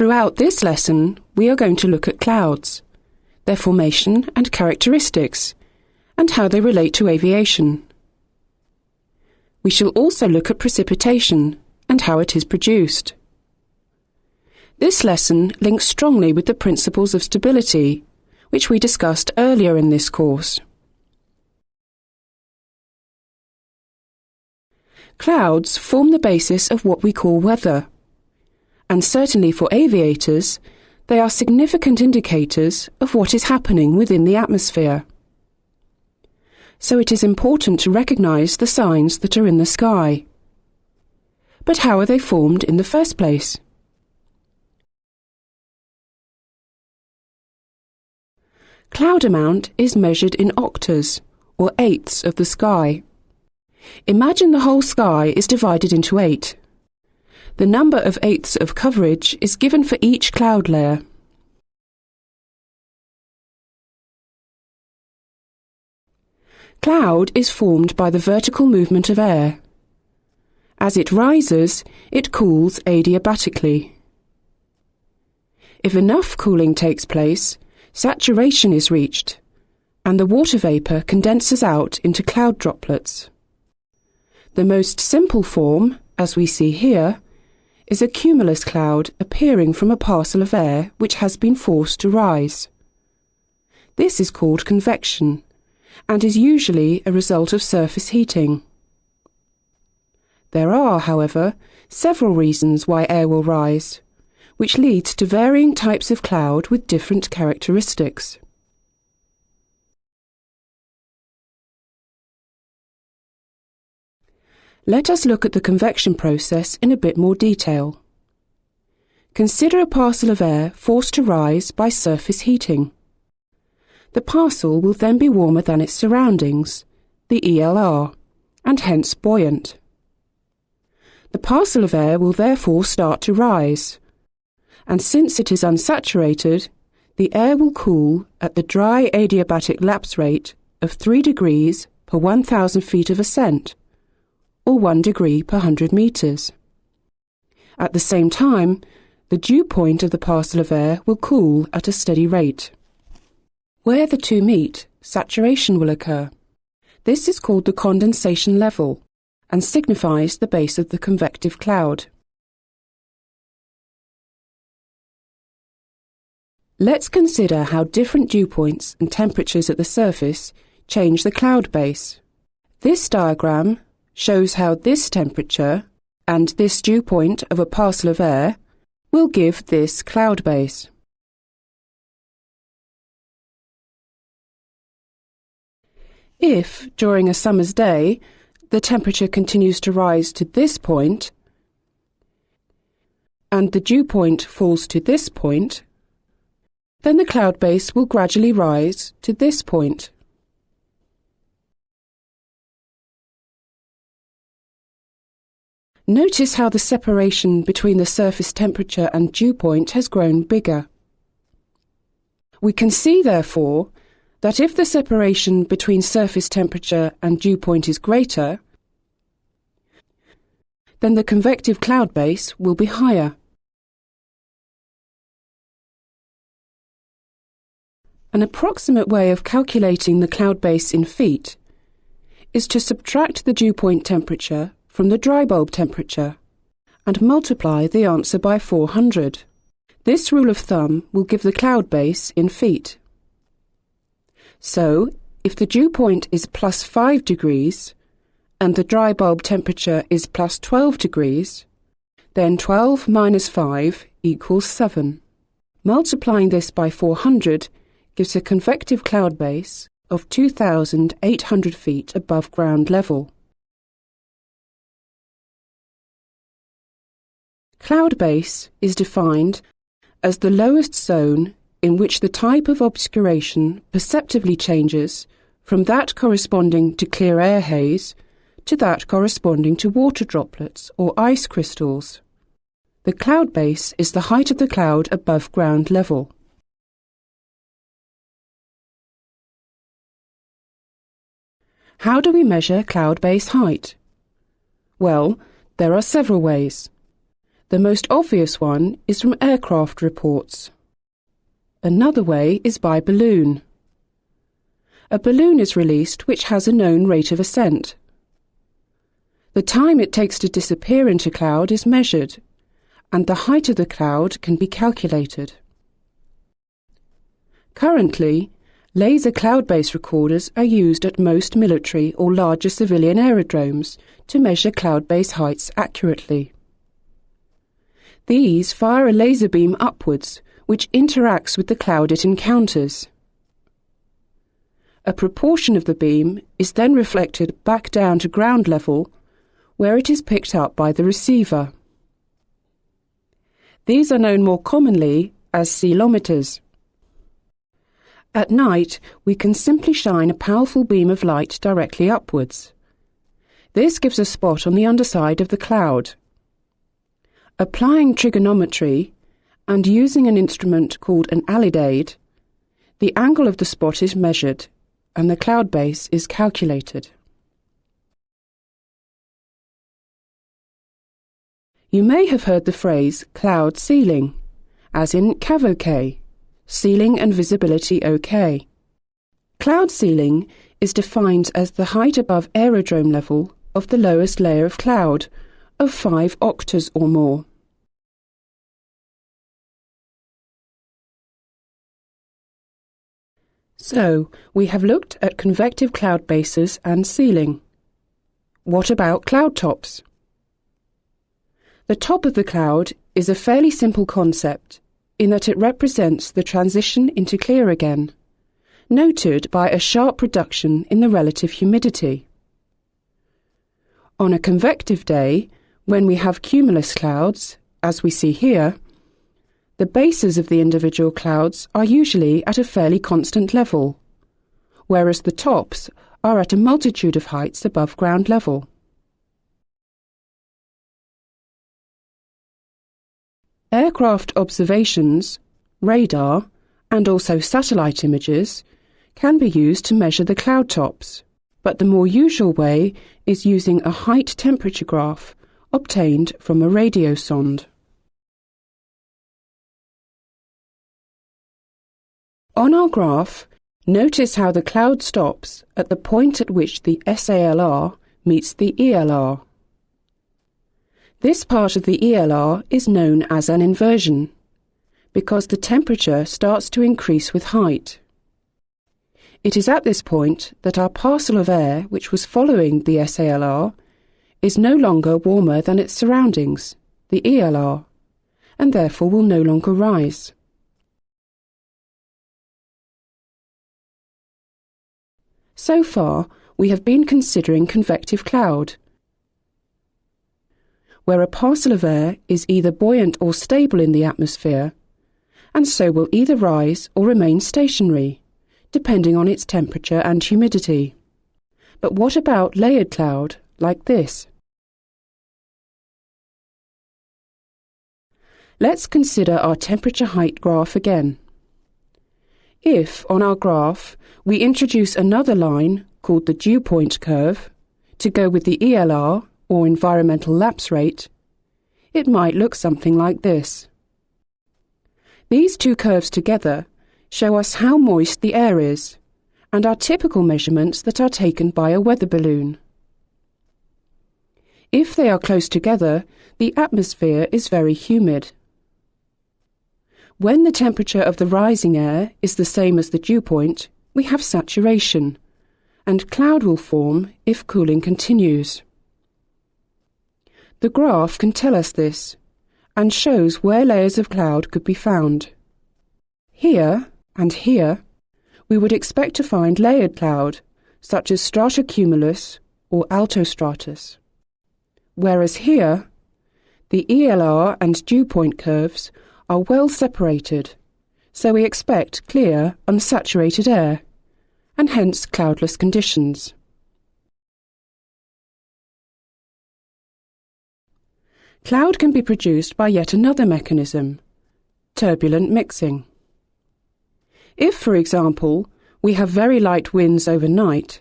Throughout this lesson, we are going to look at clouds, their formation and characteristics, and how they relate to aviation. We shall also look at precipitation and how it is produced. This lesson links strongly with the principles of stability, which we discussed earlier in this course. Clouds form the basis of what we call weather, and certainly for aviators, they are significant indicators of what is happening within the atmosphere. So it is important to recognise the signs that are in the sky. But how are they formed in the first place? Cloud amount is measured in octas, or eighths of the sky. Imagine the whole sky is divided into 8. The number of eighths of coverage is given for each cloud layer. Cloud is formed by the vertical movement of air. As it rises, it cools adiabatically. If enough cooling takes place, saturation is reached, and the water vapour condenses out into cloud droplets. The most simple form, as we see here, is a cumulus cloud appearing from a parcel of air which has been forced to rise. This is called convection, and is usually a result of surface heating. There are, however, several reasons why air will rise, which leads to varying types of cloud with different characteristics. Let us look at the convection process in a bit more detail. Consider a parcel of air forced to rise by surface heating. The parcel will then be warmer than its surroundings, the ELR, and hence buoyant. The parcel of air will therefore start to rise, and since it is unsaturated, the air will cool at the dry adiabatic lapse rate of 3 degrees per 1,000 feet of ascent, or 1 degree per 100 metres. At the same time, the dew point of the parcel of air will cool at a steady rate. Where the two meet, saturation will occur. This is called the condensation level and signifies the base of the convective cloud. Let's consider how different dew points and temperatures at the surface change the cloud base. This diagram shows how this temperature and this dew point of a parcel of air will give this cloud base. If, during a summer's day, the temperature continues to rise to this point, and the dew point falls to this point, then the cloud base will gradually rise to this point. Notice how the separation between the surface temperature and dew point has grown bigger. We can see, therefore, that if the separation between surface temperature and dew point is greater, then the convective cloud base will be higher. An approximate way of calculating the cloud base in feet is to subtract the dew point temperature from the dry bulb temperature and multiply the answer by 400. This rule of thumb will give the cloud base in feet. So, if the dew point is plus 5 degrees and the dry bulb temperature is plus 12 degrees, then 12 minus 5 equals 7. Multiplying this by 400 gives a convective cloud base of 2,800 feet above ground level. Cloud base is defined as the lowest zone in which the type of obscuration perceptibly changes from that corresponding to clear air haze to that corresponding to water droplets or ice crystals. The cloud base is the height of the cloud above ground level. How do we measure cloud base height? Well, there are several ways. The most obvious one is from aircraft reports. Another way is by balloon. A balloon is released which has a known rate of ascent. The time it takes to disappear into cloud is measured, and the height of the cloud can be calculated. Currently, laser cloud-based recorders are used at most military or larger civilian aerodromes to measure cloud-based heights accurately. These fire a laser beam upwards, which interacts with the cloud it encounters. A proportion of the beam is then reflected back down to ground level, where it is picked up by the receiver. These are known more commonly as ceilometers. At night, we can simply shine a powerful beam of light directly upwards. This gives a spot on the underside of the cloud. Applying trigonometry and using an instrument called an alidade, the angle of the spot is measured and the cloud base is calculated. You may have heard the phrase cloud ceiling, as in CAV OK, ceiling and visibility OK. Cloud ceiling is defined as the height above aerodrome level of the lowest layer of cloud, of 5 octas or more. So, we have looked at convective cloud bases and ceiling. What about cloud tops? The top of the cloud is a fairly simple concept in that it represents the transition into clear again, noted by a sharp reduction in the relative humidity. On a convective day, when we have cumulus clouds, as we see here, the bases of the individual clouds are usually at a fairly constant level, whereas the tops are at a multitude of heights above ground level. Aircraft observations, radar, and also satellite images can be used to measure the cloud tops, but the more usual way is using a height temperature graph obtained from a radio sonde. On our graph, notice how the cloud stops at the point at which the SALR meets the ELR. This part of the ELR is known as an inversion, because the temperature starts to increase with height. It is at this point that our parcel of air, which was following the SALR, is no longer warmer than its surroundings, the ELR, and therefore will no longer rise. So far, we have been considering convective cloud, where a parcel of air is either buoyant or stable in the atmosphere, and so will either rise or remain stationary, depending on its temperature and humidity. But what about layered cloud, like this? Let's consider our temperature height graph again. If, on our graph, we introduce another line, called the dew point curve, to go with the ELR, or environmental lapse rate, it might look something like this. These two curves together show us how moist the air is, and are typical measurements that are taken by a weather balloon. If they are close together, the atmosphere is very humid. When the temperature of the rising air is the same as the dew point, we have saturation, and cloud will form if cooling continues. The graph can tell us this, and shows where layers of cloud could be found. Here, and here, we would expect to find layered cloud, such as stratocumulus or altostratus. Whereas here, the ELR and dew point curves are well separated, so we expect clear, unsaturated air, and hence cloudless conditions. Cloud can be produced by yet another mechanism, turbulent mixing. If, for example, we have very light winds overnight,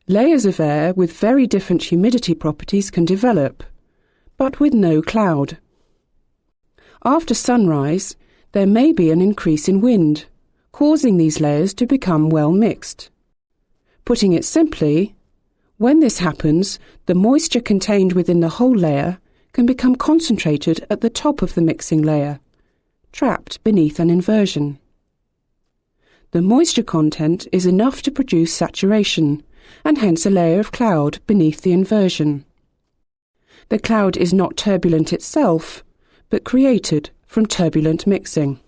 layers of air with very different humidity properties can develop, but with no cloud. After sunrise, there may be an increase in wind, causing these layers to become well mixed. Putting it simply, when this happens, the moisture contained within the whole layer can become concentrated at the top of the mixing layer, trapped beneath an inversion. The moisture content is enough to produce saturation, and hence a layer of cloud beneath the inversion. The cloud is not turbulent itself, but created from turbulent mixing.